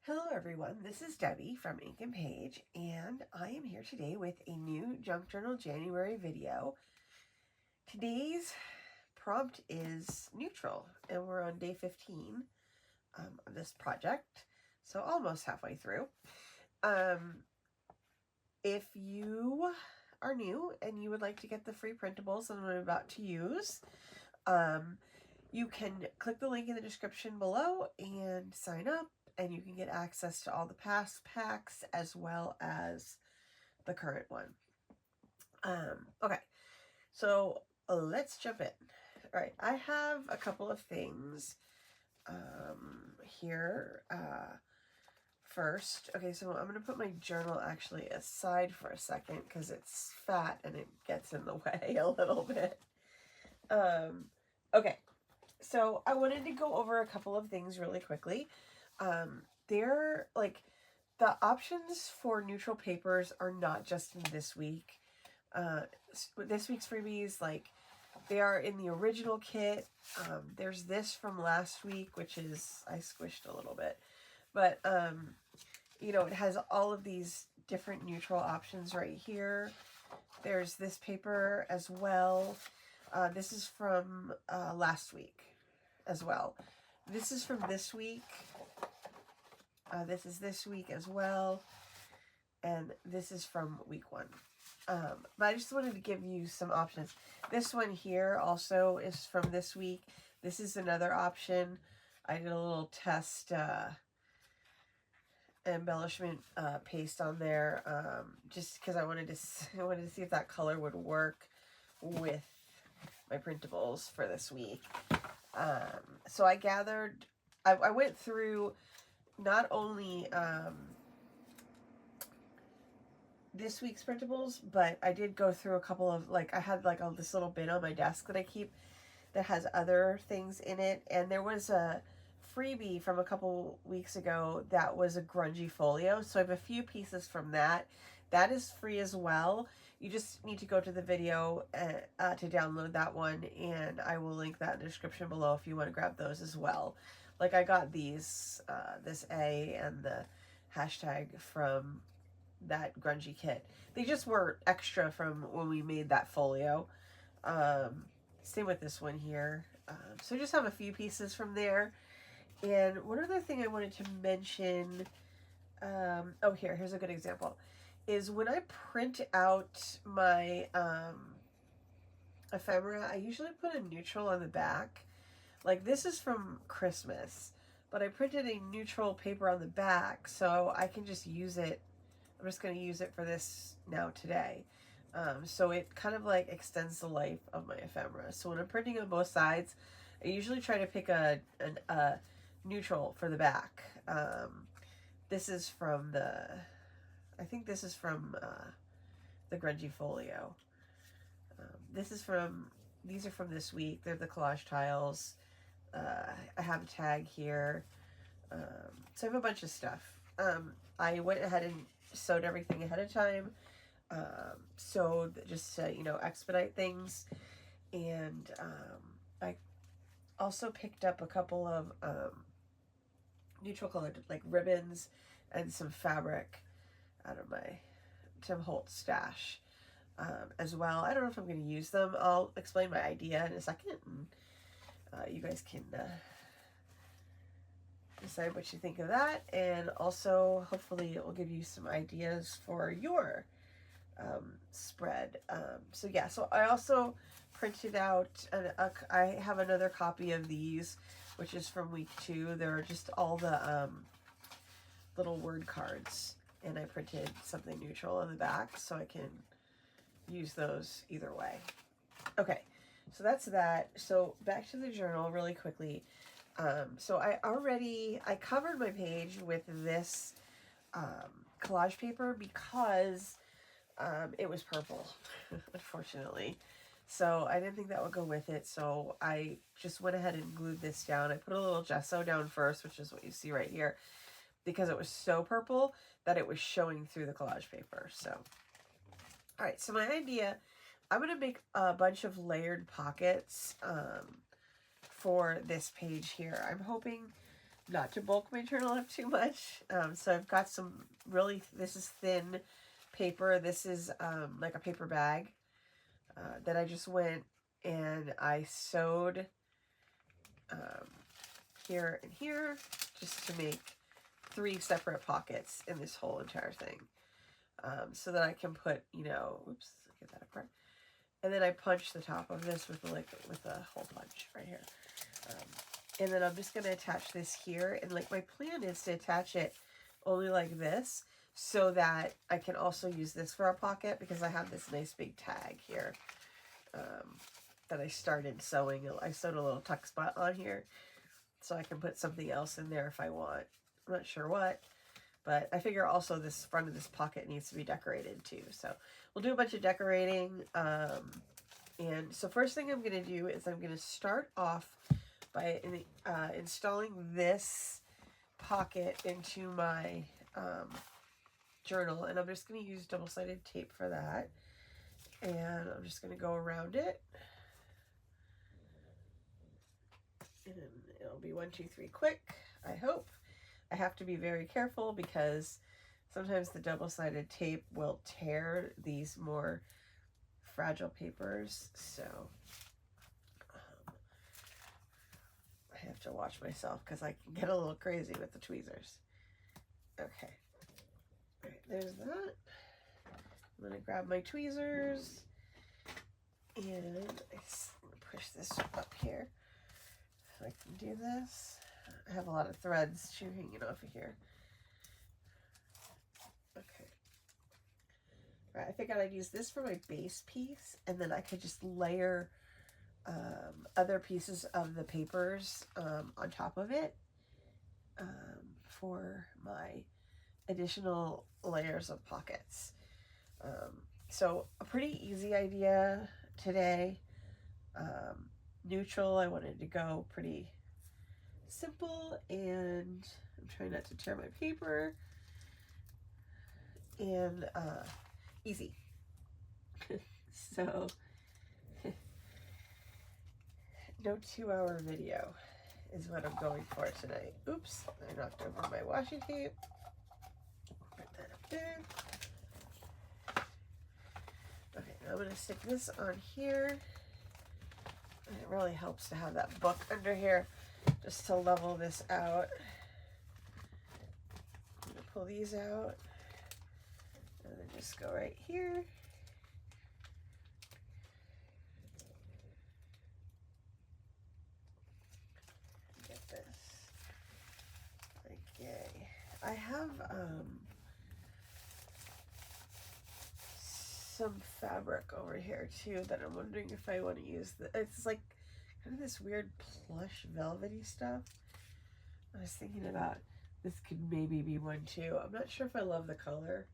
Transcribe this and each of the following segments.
Hello everyone, this is Debbie from Ink and Page, and I am here today with a new Junk Journal January video. Today's prompt is neutral, and we're on day 15 of this project, so almost halfway through. If you are new and you would like to get the free printables that I'm about to use, you can click the link in the description below and sign up, and you can get access to all the past packs as well as the current one. Okay, so let's jump in. All right, I have a couple of things here. First, okay, so I'm going to put my journal actually aside for a second because it's fat and it gets in the way a little bit. Okay, so I wanted to go over a couple of things really quickly. They're like, the options for neutral papers are not just in this week. This week's freebies, like, they are in the original kit. There's this from last week, which is, I squished a little bit, but, you know, it has all of these different neutral options right here. There's this paper as well. This is from last week as well. This is from this week. This is this week as well. And this is from week 1. But I just wanted to give you some options. This one here also is from this week. This is another option. I did a little test embellishment paste on there, just because I wanted to see if that color would work with my printables for this week. So I gathered, I went through not only this week's printables, but I did go through a couple of, like, I had like this little bin on my desk that I keep that has other things in it, and there was a freebie from a couple weeks ago that was a grungy folio, so I have a few pieces from that. That is free as well. You just need to go to the video to download that one, and I will link that in the description below if you want to grab those as well. Like, I got these, this A and the hashtag from that grungy kit. They just were extra from when we made that folio. Same with this one here. So I just have a few pieces from there. And one other thing I wanted to mention, oh, here's a good example, is when I print out my ephemera, I usually put a neutral on the back. Like, this is from Christmas, but I printed a neutral paper on the back, so I can just use it. I'm just going to use it for this now today. So it kind of like extends the life of my ephemera. So when I'm printing on both sides, I usually try to pick a neutral for the back. This is from I think this is from the grungy folio. These are from this week. They're the collage tiles. I have a tag here. So I have a bunch of stuff. I went ahead and sewed everything ahead of time. So just to, you know, expedite things. And I also picked up a couple of neutral colored, like, ribbons and some fabric out of my Tim Holtz stash as well. I don't know if I'm going to use them. I'll explain my idea in a second, and you guys can decide what you think of that, and also hopefully it will give you some ideas for your spread. So yeah, so I also printed out, I have another copy of these, which is from week 2. There are just all the little word cards, and I printed something neutral on the back so I can use those either way. Okay, so that's that. So back to the journal really quickly. So I covered my page with this collage paper because it was purple, unfortunately. So I didn't think that would go with it, so I just went ahead and glued this down. I put a little gesso down first, which is what you see right here, because it was so purple that it was showing through the collage paper. So, all right, so my idea, I'm going to make a bunch of layered pockets for this page here. I'm hoping not to bulk my journal up too much. So I've got some really, this is thin paper. This is like a paper bag that I just went and I sewed here and here just to make 3 separate pockets in this whole entire thing. So that I can put, you know, oops, get that apart. And then I punch the top of this with a hole punch right here. And then I'm just going to attach this here. And like my plan is to attach it only like this so that I can also use this for a pocket because I have this nice big tag here that I started sewing. I sewed a little tuck spot on here so I can put something else in there if I want. I'm not sure what, but I figure also this front of this pocket needs to be decorated too. So we'll do a bunch of decorating. And so first thing I'm going to do is I'm going to start off by installing this pocket into my journal, and I'm just going to use double-sided tape for that, and I'm just going to go around it, and it'll be 1, 2, 3 quick, I hope. I have to be very careful because sometimes the double-sided tape will tear these more fragile papers, so I have to watch myself because I can get a little crazy with the tweezers. Okay. All right, there's that. I'm going to grab my tweezers and I push this up here so I can do this. I have a lot of threads hanging off of here. Okay. All right, I figured I'd use this for my base piece and then I could just layer other pieces of the papers on top of it for my additional layers of pockets. So a pretty easy idea today. Neutral, I wanted to go pretty simple, and I'm trying not to tear my paper, and easy. So no 2-hour video is what I'm going for tonight. Oops, I knocked over my washi tape. Put that up there. Okay, now I'm going to stick this on here. And it really helps to have that book under here just to level this out. I'm going to pull these out and then just go right here. I have some fabric over here too that I'm wondering if I want to use. It's like kind of this weird plush velvety stuff. I was thinking about this could maybe be one too. I'm not sure if I love the color.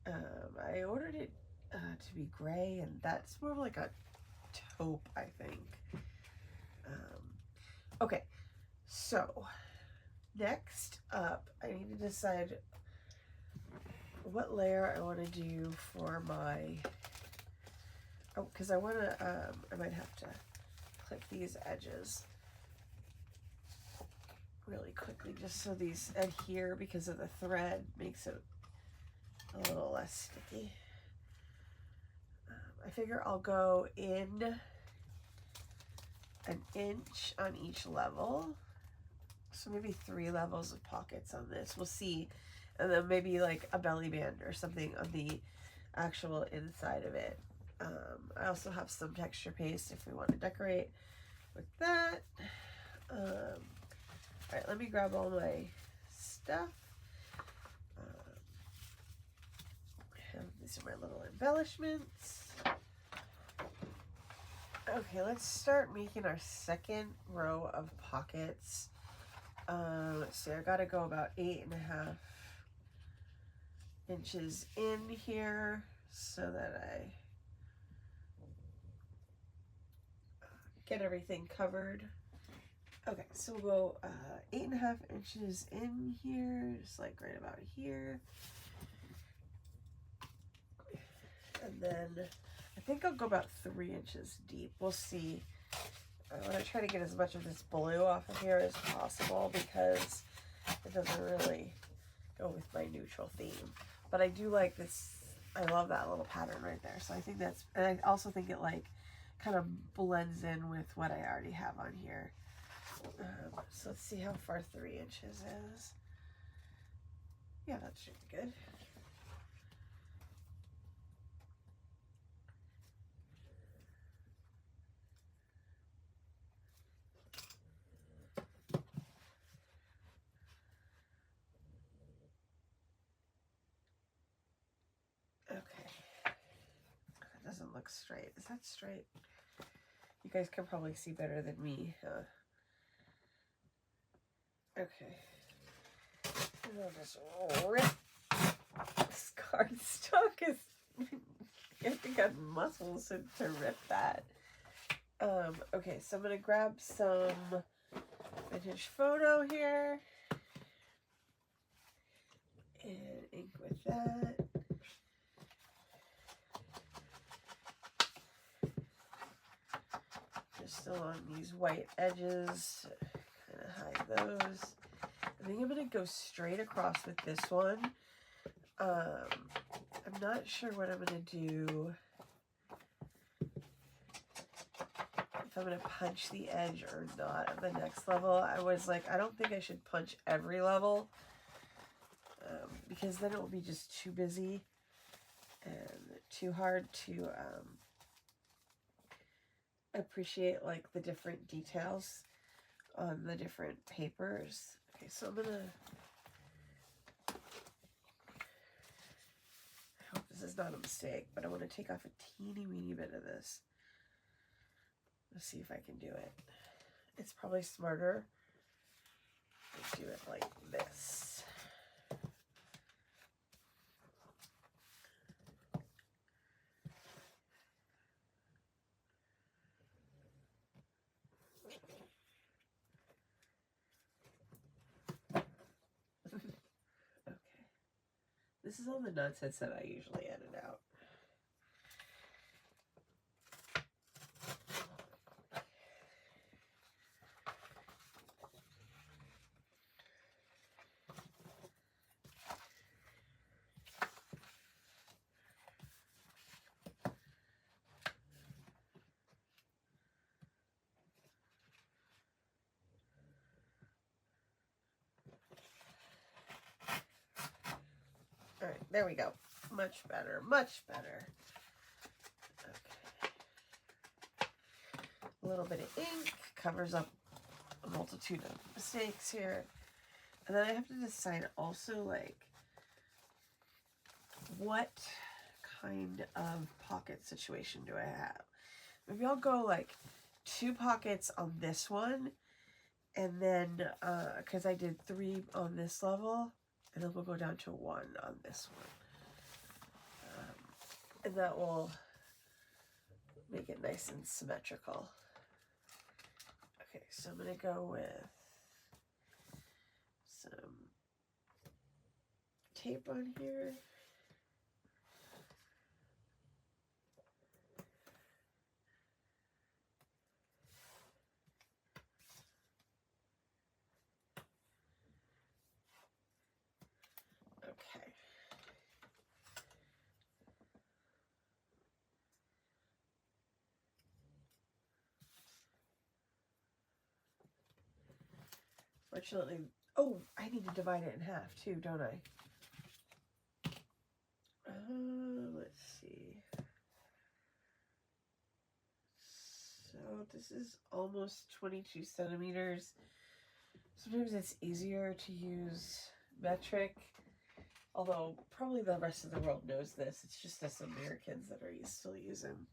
I ordered it to be gray, and that's more like a taupe, I think. Okay, so next up, I need to decide what layer I want to do for my, because I want to, I might have to clip these edges really quickly just so these adhere, because of the thread makes it a little less sticky. I figure I'll go in 1 inch on each level. So maybe 3 levels of pockets on this. We'll see. And then maybe like a belly band or something on the actual inside of it. I also have some texture paste if we want to decorate with that. All right, let me grab all my stuff. These are my little embellishments. Okay, let's start making our second row of pockets. Let's see, I gotta go about 8.5 inches in here so that I get everything covered. Okay, so we'll go 8.5 inches in here, just like right about here. And then I think I'll go about 3 inches deep. We'll see I want to try to get as much of this blue off of here as possible because it doesn't really go with my neutral theme. But I do like this. I love that little pattern right there. So I think that's, and I also think it like kind of blends in with what I already have on here. So let's see how far 3 inches is. Yeah, that should be good. Okay. That doesn't look straight. Is that straight? You guys can probably see better than me, huh? Okay. And I'll just rip this cardstock. Is you have to got muscles to rip that. Okay, so I'm gonna grab some vintage photo here and ink with that. Just along these white edges, kind of hide those. I think I'm gonna go straight across with this one. I'm not sure what I'm gonna do. If I'm gonna punch the edge or not of the next level. I was like, I don't think I should punch every level because then it will be just too busy and too hard to appreciate like the different details on the different papers. Okay, so I'm gonna, I hope this is not a mistake, but I want to take off a teeny weeny bit of this. Let's see if I can do it. It's probably smarter to do it like this. Okay. This is all the nonsense that I usually edit out. All right, there we go. Much better, much better. Okay. A little bit of ink covers up a multitude of mistakes here. And then I have to decide also, like, what kind of pocket situation do I have? Maybe I'll go like 2 pockets on this one, and then because I did 3 on this level, and then we'll go down to 1 on this one, and that will make it nice and symmetrical. Okay, so I'm gonna go with some tape on here. Okay. Fortunately, oh, I need to divide it in half too, don't I? Let's see. So this is almost 22 centimeters. Sometimes it's easier to use metric, although probably the rest of the world knows this. It's just us Americans that are still using.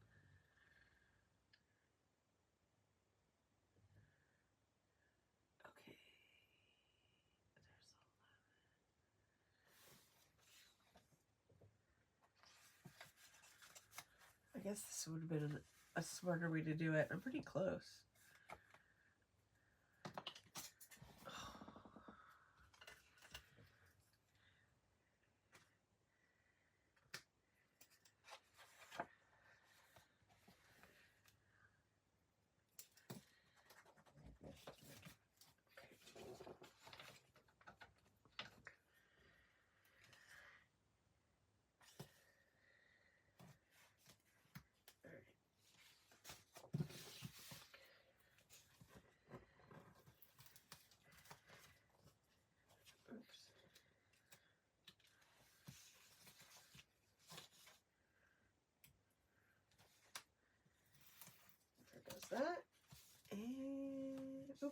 Okay. I guess this would have been a smarter way to do it. I'm pretty close.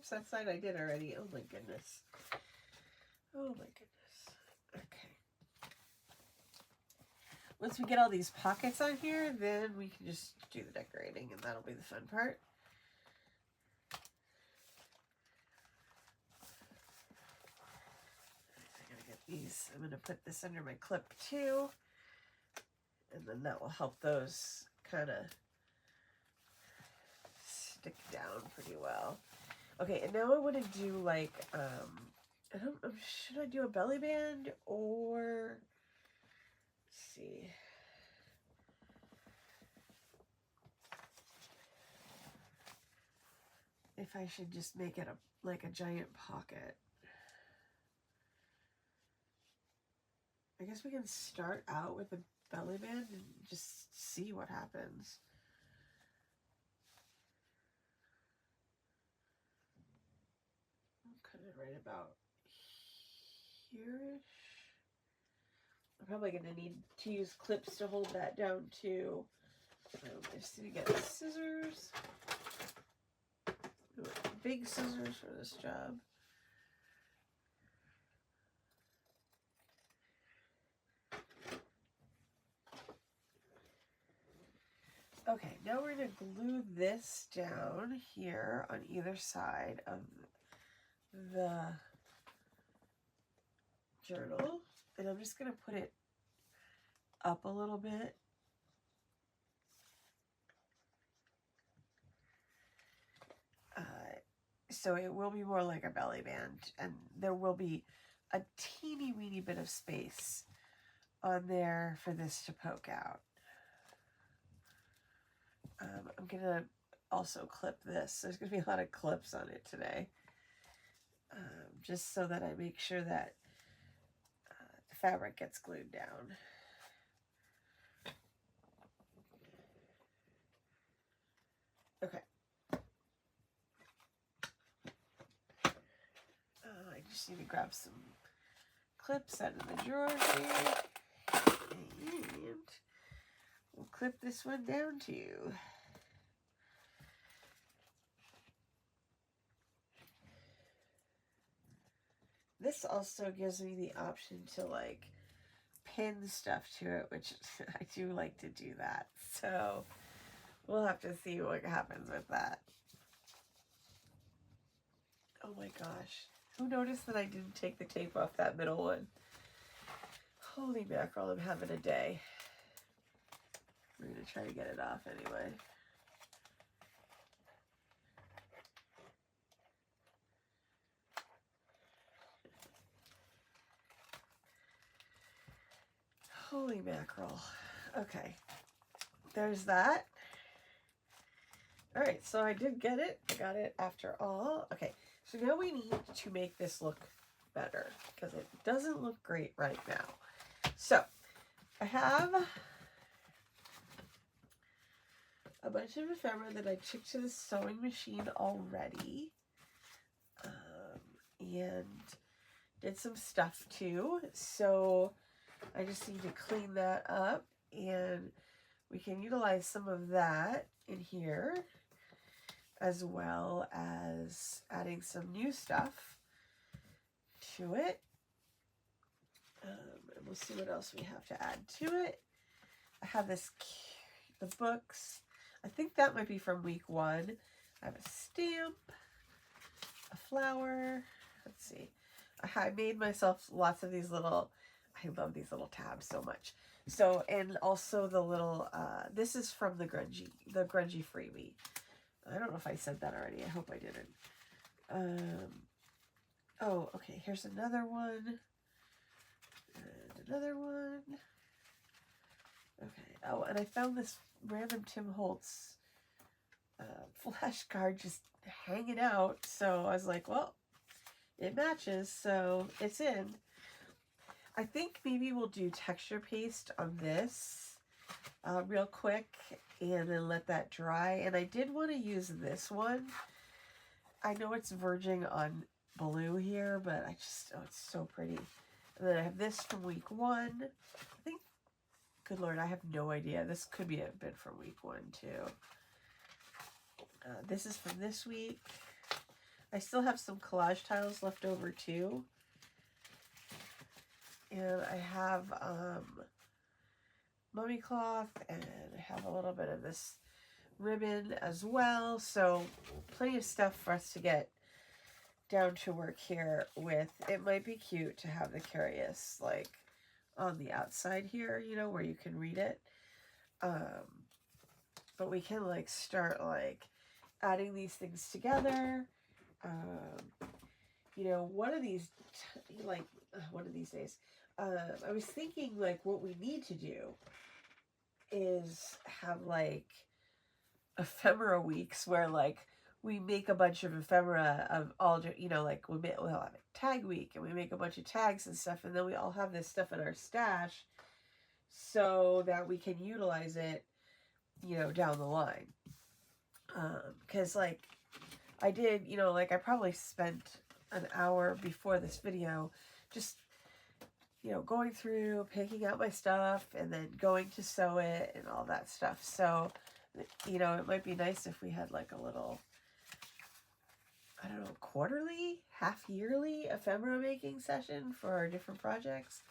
Oops, that side I did already. Oh my goodness. Oh my goodness. Okay. Once we get all these pockets on here, then we can just do the decorating, and that'll be the fun part. I gotta get these. I'm gonna put this under my clip too, and then that will help those kind of stick down pretty well. Okay, and now I want to do like, I don't know, should I do a belly band or, let's see. If I should just make it like a giant pocket. I guess we can start out with a belly band and just see what happens. I'll cut it right about here-ish. I'm probably going to need to use clips to hold that down too. I just need to get scissors. Big scissors for this job. Okay, now we're going to glue this down here on either side of the journal. And I'm just going to put it up a little bit. So it will be more like a belly band, and there will be a teeny weeny bit of space on there for this to poke out. I'm gonna also clip this. There's gonna be a lot of clips on it today, just so that I make sure that the fabric gets glued down. Okay. I just need to grab some clips out of the drawer here, and we'll clip this one down too. This also gives me the option to like pin stuff to it, which I do like to do that. So we'll have to see what happens with that. Oh my gosh. Who noticed that I didn't take the tape off that middle one? Holy mackerel, I'm having a day. We're going to try to get it off anyway. Holy mackerel. Okay. There's that. Alright, so I did get it. I got it after all. Okay, so now we need to make this look better because it doesn't look great right now. So, I have a bunch of ephemera that I took to the sewing machine already. And did some stuff too. So, I just need to clean that up, and we can utilize some of that in here, as well as adding some new stuff to it. And we'll see what else we have to add to it. I have the books. I think that might be from week 1. I have a stamp, a flower. Let's see. I made myself lots of these little, I love these little tabs so much. So, and also the little, this is from the grungy freebie. I don't know if I said that already. I hope I didn't. Oh, okay. Here's another one. And another one. Okay. Oh, and I found this random Tim Holtz flashcard just hanging out. So I was like, well, it matches. So it's in. I think maybe we'll do texture paste on this real quick and then let that dry. And I did want to use this one. I know it's verging on blue here, but I just, oh, it's so pretty. And then I have this from week 1. I think, good Lord, I have no idea. This could be a bit from week 1 too. This is from this week. I still have some collage tiles left over too. And I have mummy cloth, and I have a little bit of this ribbon as well. So plenty of stuff for us to get down to work here with. It might be cute to have the Curious like on the outside here, you know, where you can read it. But we can like start like adding these things together. You know, one of these days, I was thinking like what we need to do is have like ephemera weeks where like we make a bunch of ephemera of all, you know, like we'll have a tag week and we make a bunch of tags and stuff, and then we all have this stuff in our stash so that we can utilize it, you know, down the line. Because like I did, you know, like I probably spent an hour before this video just, you know, going through, picking out my stuff, and then going to sew it and all that stuff. So, you know, it might be nice if we had like a little, I don't know, quarterly, half-yearly ephemera making session for our different projects.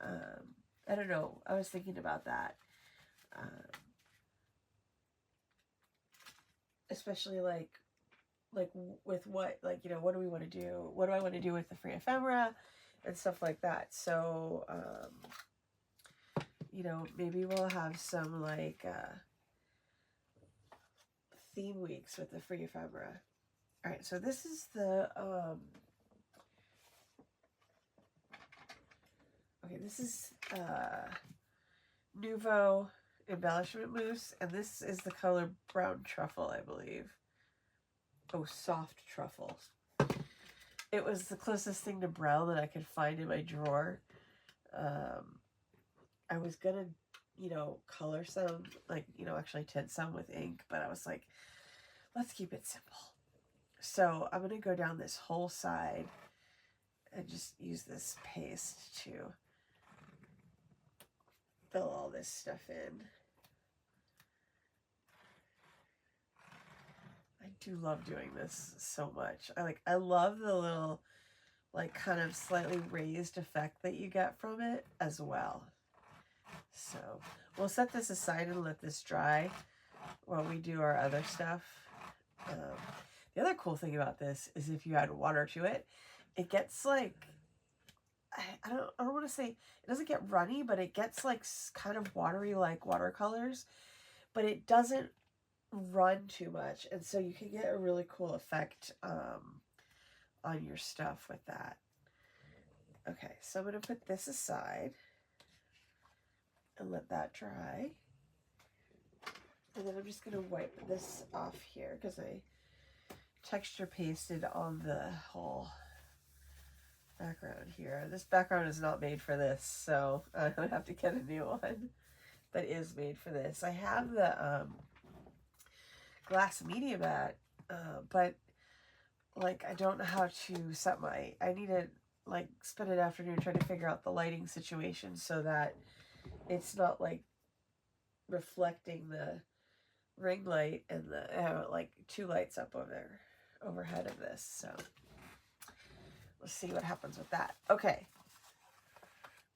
I don't know. I was thinking about that. Especially like with what, like, you know, what do we want to do? What do I want to do with the free ephemera and stuff like that? So, you know, maybe we'll have some like theme weeks with the free ephemera. All right, so this is the okay, this is Nouveau embellishment mousse, and this is the color brown truffle, I believe. Oh, soft truffles. It was the closest thing to brown that I could find in my drawer. I was gonna, you know, color some, like, you know, actually tint some with ink, but I was like, let's keep it simple. So I'm gonna go down this whole side and just use this paste to fill all this stuff in. I do love doing this so much. I love the little, like, kind of slightly raised effect that you get from it as well. So we'll set this aside and let this dry while we do our other stuff. The other cool thing about this is if you add water to it, it gets like, I don't want to say, it doesn't get runny, but it gets like kind of watery like watercolors, but it doesn't run too much, and so you can get a really cool effect on your stuff with that. Okay, so I'm going to put this aside and let that dry, and then I'm just going to wipe this off here because I texture pasted on the whole background here. This background is not made for this, so I'm going to have to get a new one that is made for this. I have the glass media mat, but like I don't know how to set my, I need to like spend an afternoon trying to figure out the lighting situation so that it's not like reflecting the ring light and the like two lights up overhead of this. So we'll see what happens with that. Okay.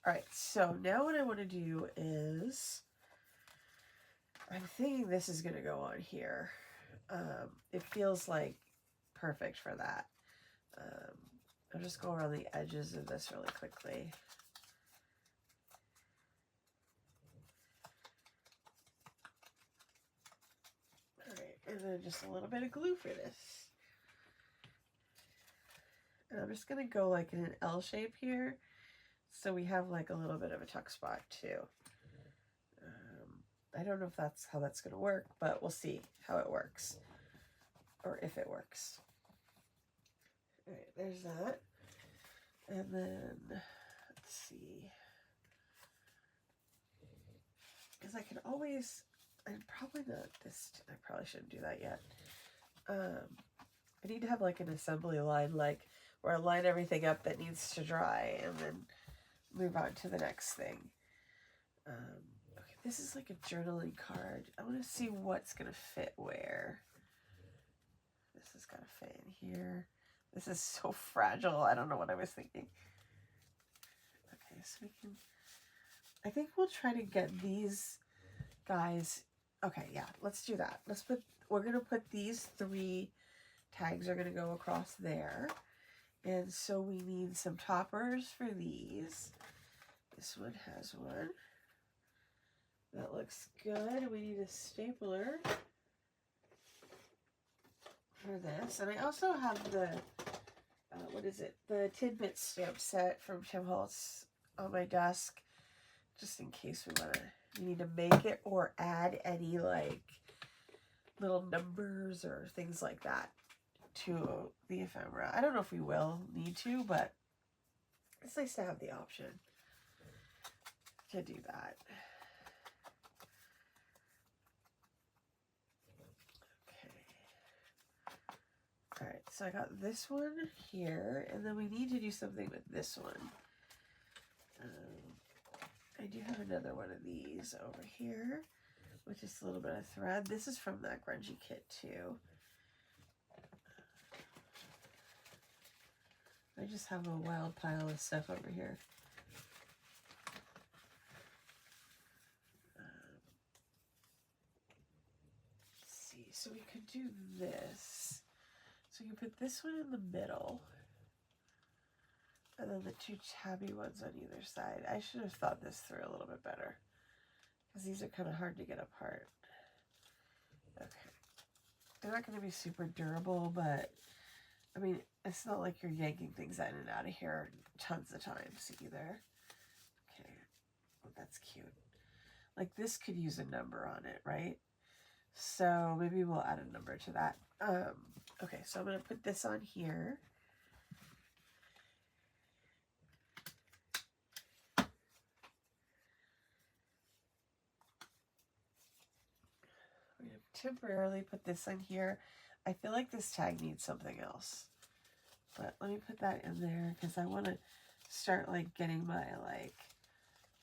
All right. So now what I want to do is, I'm thinking this is going to go on here. It feels like perfect for that. I'll just go around the edges of this really quickly. All right, and then just a little bit of glue for this. And I'm just going to go like in an L shape here, so we have like a little bit of a tuck spot too. I don't know if that's how that's going to work, but we'll see how it works, or if it works. All right, there's that. And then, let's see. Because I can always, and probably not this, I probably shouldn't do that yet. I need to have like an assembly line, like where I line everything up that needs to dry and then move on to the next thing. Okay, this is like a journaling card. I want to see what's going to fit where. This This has got to fit in here. This is so fragile. I don't know what I was thinking. Okay, so we can, I think we'll try to get these guys. Okay, yeah, let's do that. We're going to put these 3 tags are going to go across there. And so we need some toppers for these. This one has one. That looks good. We need a stapler for this. And I also have the, what is it? The Tidbit stamp set from Tim Holtz on my desk, just in case we need to make it or add any like little numbers or things like that to the ephemera. I don't know if we will need to, but it's nice to have the option to do that. All right, so I got this one here, and then we need to do something with this one. I do have another one of these over here, with just a little bit of thread. This is from that grungy kit too. I just have a wild pile of stuff over here. Let's see, so we could do this. So you put this one in the middle, and then the 2 tabby ones on either side. I should have thought this through a little bit better, because these are kind of hard to get apart. Okay. They're not going to be super durable, but, I mean, it's not like you're yanking things in and out of here tons of times either. Okay. Oh, that's cute. Like, this could use a number on it, right? So maybe we'll add a number to that. Okay, so I'm going to put this on here. I'm going to temporarily put this on here. I feel like this tag needs something else. But let me put that in there because I want to start like getting my like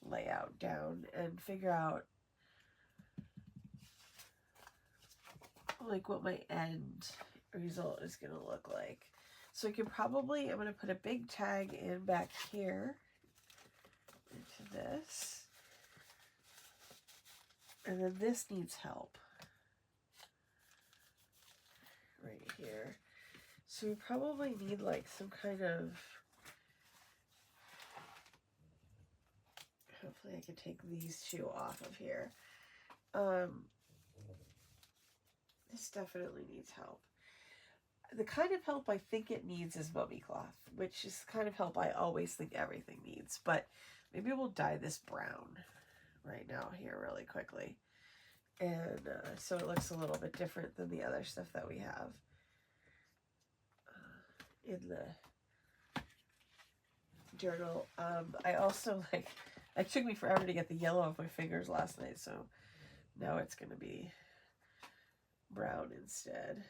layout down and figure out like what my end result is going to look like. So you can probably, I'm going to put a big tag in back here into this. And then this needs help right here. So we probably need like some kind of, hopefully I can take these 2 off of here. This definitely needs help. The kind of help I think it needs is mummy cloth, which is the kind of help I always think everything needs. But maybe we'll dye this brown right now here really quickly. And so it looks a little bit different than the other stuff that we have in the journal. I also like, it took me forever to get the yellow off my fingers last night, so now it's going to be brown instead.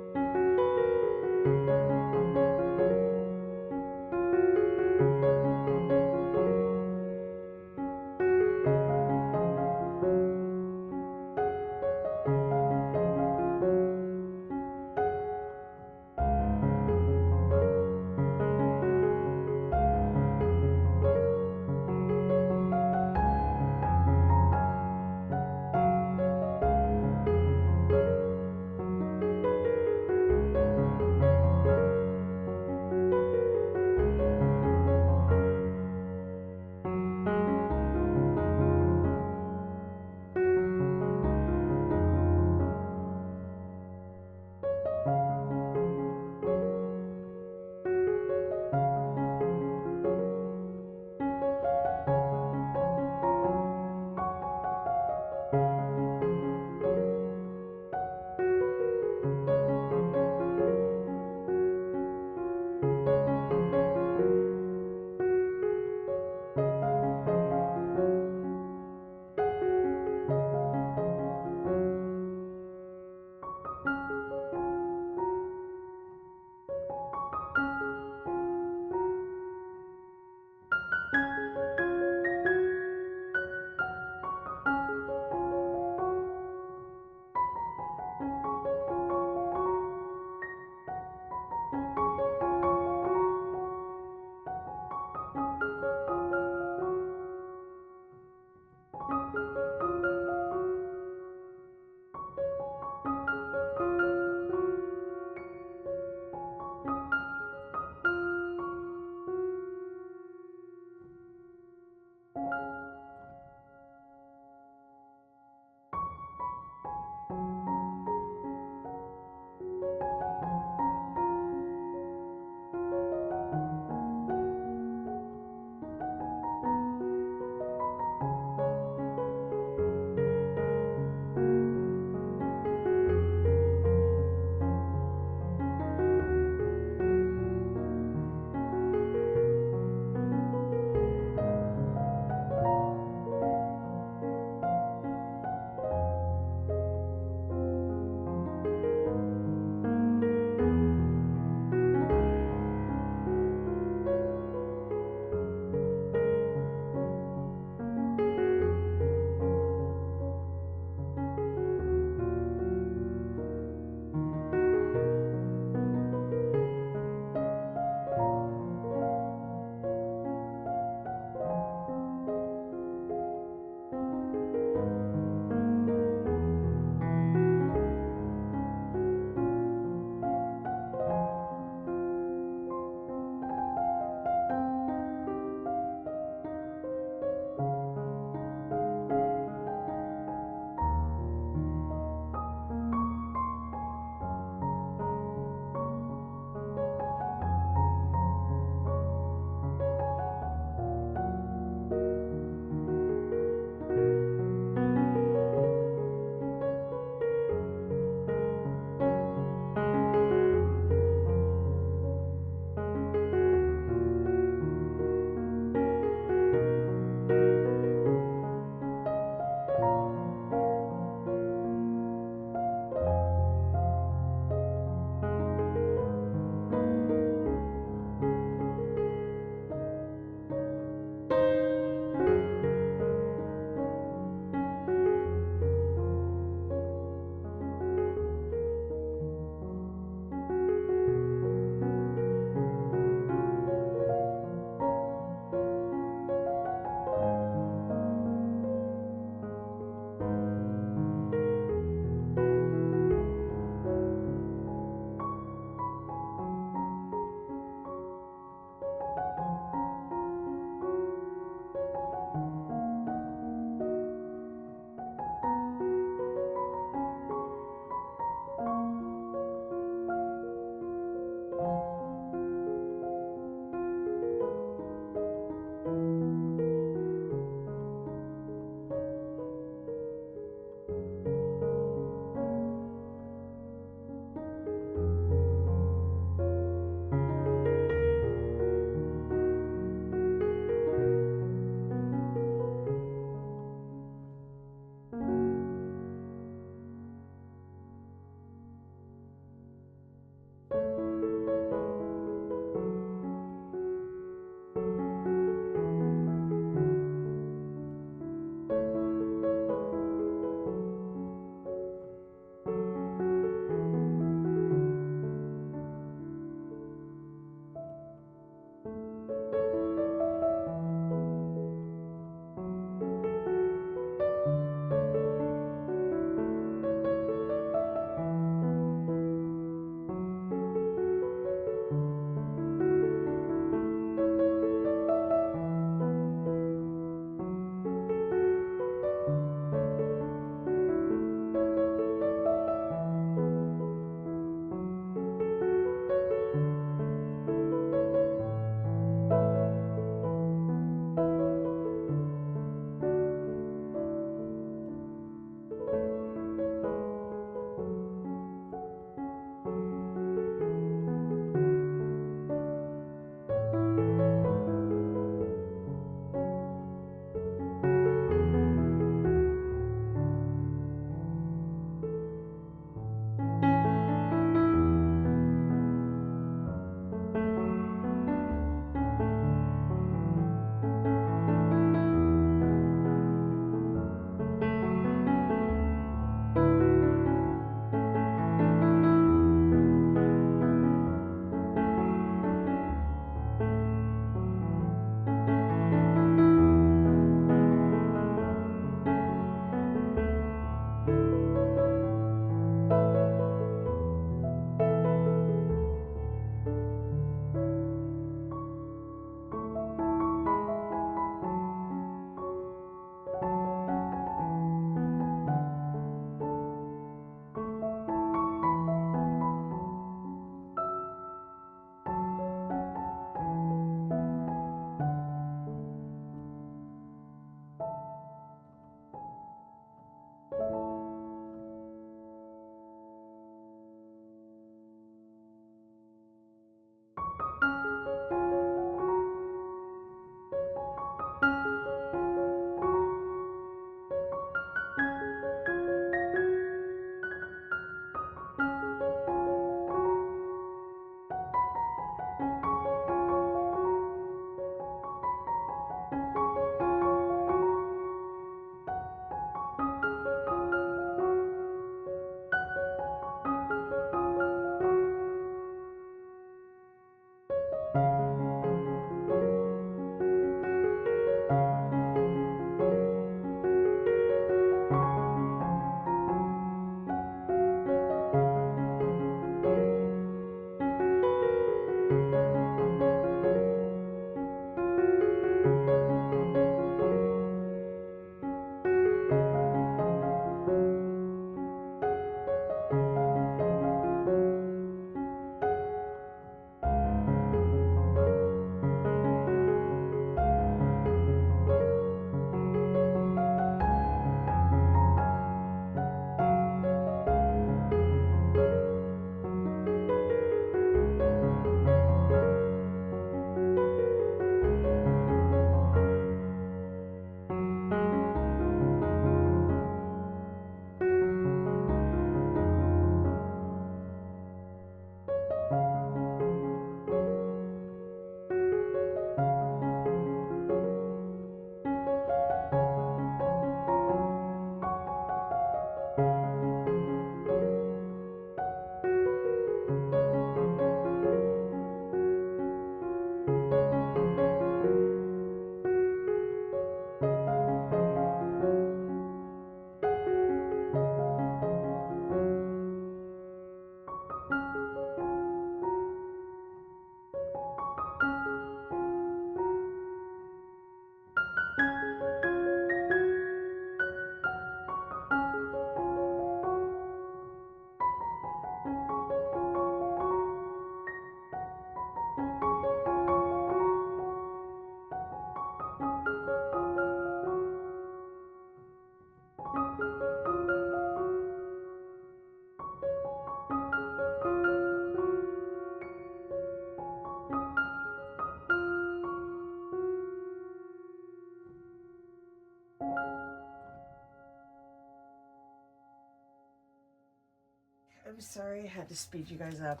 I'm sorry I had to speed you guys up.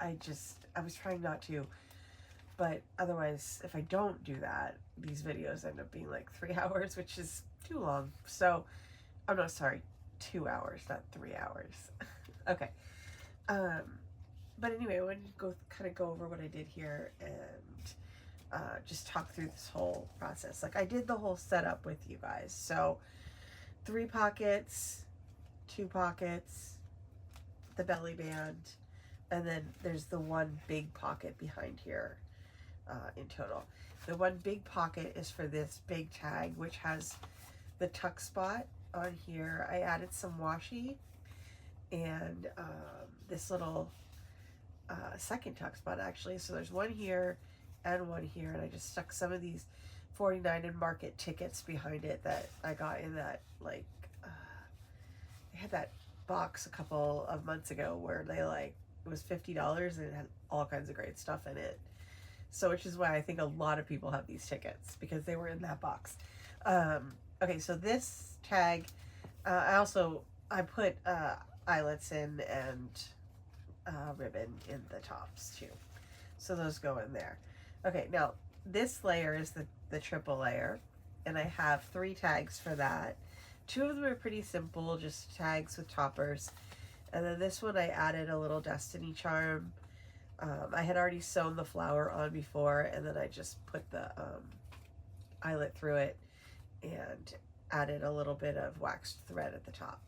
I was trying not to, but otherwise, if I don't do that, these videos end up being like 3 hours, which is too long. So, I'm not sorry, 2 hours, not 3 hours. Okay. But anyway, I wanted to go over what I did here and just talk through this whole process. Like, I did the whole setup with you guys. So 3 pockets, 2 pockets, the belly band, and then there's the one big pocket behind here in total. The one big pocket is for this big tag, which has the tuck spot on here. I added some washi and this little second tuck spot actually. So there's one here and one here, and I just stuck some of these 49 and Market tickets behind it that I got in that, like, I had that box a couple of months ago where they, like, it was $50 and it had all kinds of great stuff in it. So, which is why I think a lot of people have these tickets, because they were in that box. Okay, so this tag, I put eyelets in and ribbon in the tops too. So those go in there. Okay, now this layer is the triple layer, and I have 3 tags for that. 2 of them are pretty simple, just tags with toppers. And then this one I added a little destiny charm. I had already sewn the flower on before, and then I just put the eyelet through it and added a little bit of waxed thread at the top.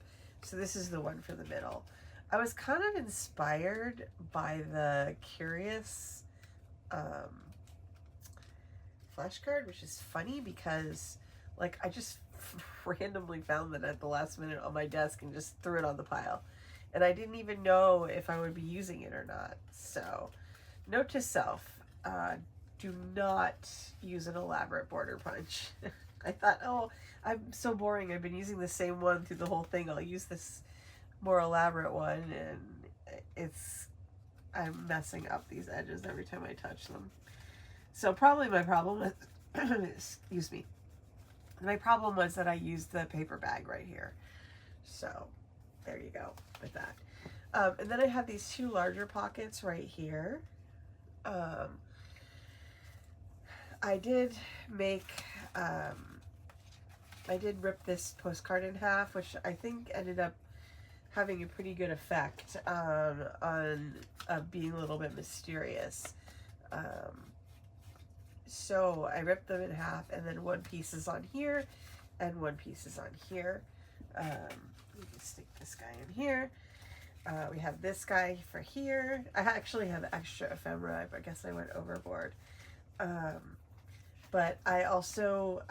So this is the one for the middle. I was kind of inspired by the Curious flashcard, which is funny because, like, I just randomly found that at the last minute on my desk and just threw it on the pile. And I didn't even know if I would be using it or not. So, note to self, do not use an elaborate border punch. I thought, oh, I'm so boring. I've been using the same one through the whole thing. I'll use this more elaborate one, and I'm messing up these edges every time I touch them. So probably my problem was, excuse me, my problem was that I used the paper bag right here. So there you go with that. And then I have these 2 larger pockets right here. I did make, I did rip this postcard in half, which I think ended up having a pretty good effect on being a little bit mysterious. So I ripped them in half, and then one piece is on here and one piece is on here. We can stick this guy in here. We have this guy for here. I actually have extra ephemera. I guess I went overboard. But I also,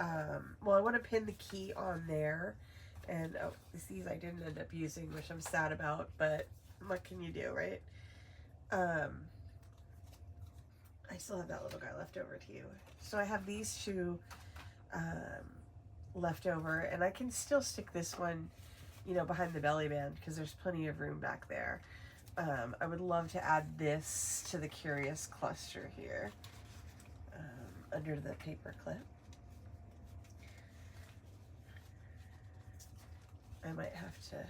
well, I want to pin the key on there. And oh, these I didn't end up using, which I'm sad about, but what can you do, right? I still have that little guy left over too. So I have these 2 left over, and I can still stick this one, you know, behind the belly band because there's plenty of room back there. I would love to add this to the Curious cluster here, under the paper clip. I might have to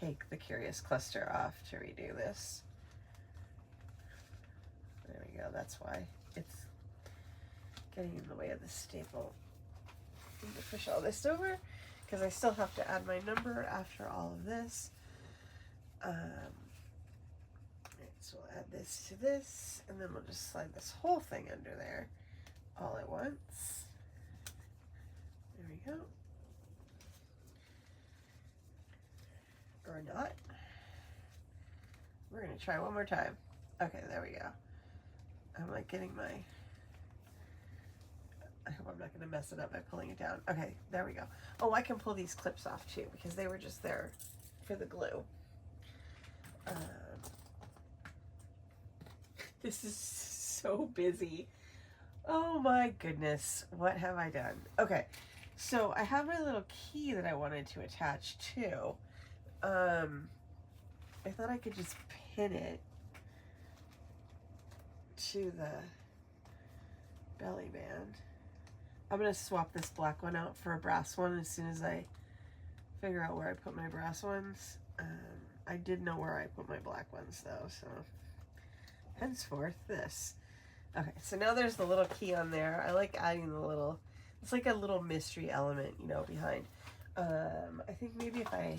take the Curious cluster off to redo this. There we go, that's why it's getting in the way of the staple. I need to push all this over because I still have to add my number after all of this. So we'll add this to this, and then we'll just slide this whole thing under there all at once. There we go. Or not. We're gonna try one more time. Okay, there we go. I'm like getting my, I hope I'm not gonna mess it up by pulling it down. Okay, there we go. Oh, I can pull these clips off too because they were just there for the glue. This is so busy. Oh my goodness, what have I done? Okay, so I have my little key that I wanted to attach to. I thought I could just pin it to the belly band. I'm gonna swap this black one out for a brass one as soon as I figure out where I put my brass ones. I did know where I put my black ones though, so henceforth this. Okay, so now there's the little key on there. I like adding the little, it's like a little mystery element, you know, behind. I think maybe if I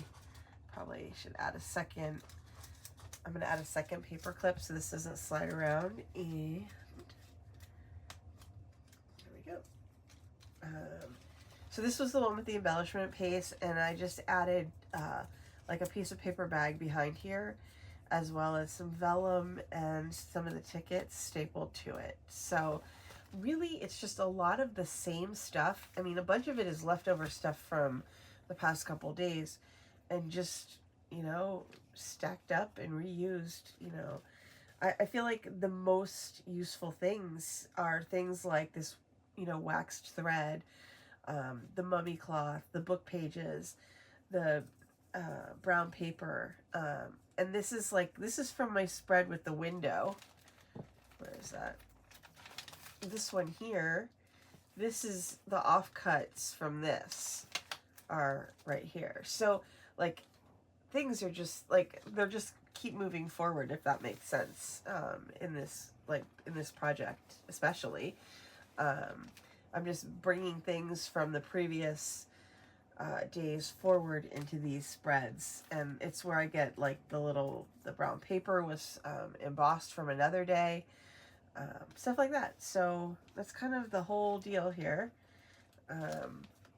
probably should add a second, I'm going to add a second paper clip so this doesn't slide around. And there we go. So this was the one with the embellishment paste, and I just added like a piece of paper bag behind here, as well as some vellum and some of the tickets stapled to it. So really it's just a lot of the same stuff. I mean, a bunch of it is leftover stuff from the past couple days and just, you know, stacked up and reused, you know. I feel like the most useful things are things like this, you know, waxed thread, the mummy cloth, the book pages, the brown paper, and this is like, this is from my spread with the window. Where is that? This one here, this is the offcuts from this are right here. So like things are just like, they're just keep moving forward, if that makes sense, in this, like in this project especially. I'm just bringing things from the previous days forward into these spreads, and it's where I get like the brown paper was embossed from another day, stuff like that. So that's kind of the whole deal here.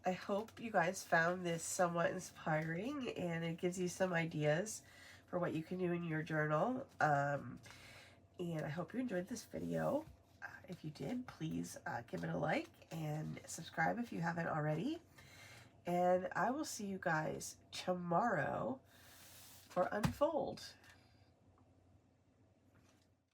I hope you guys found this somewhat inspiring and it gives you some ideas for what you can do in your journal, and I hope you enjoyed this video. If you did, please give it a like and subscribe if you haven't already. And I will see you guys tomorrow for Unfold.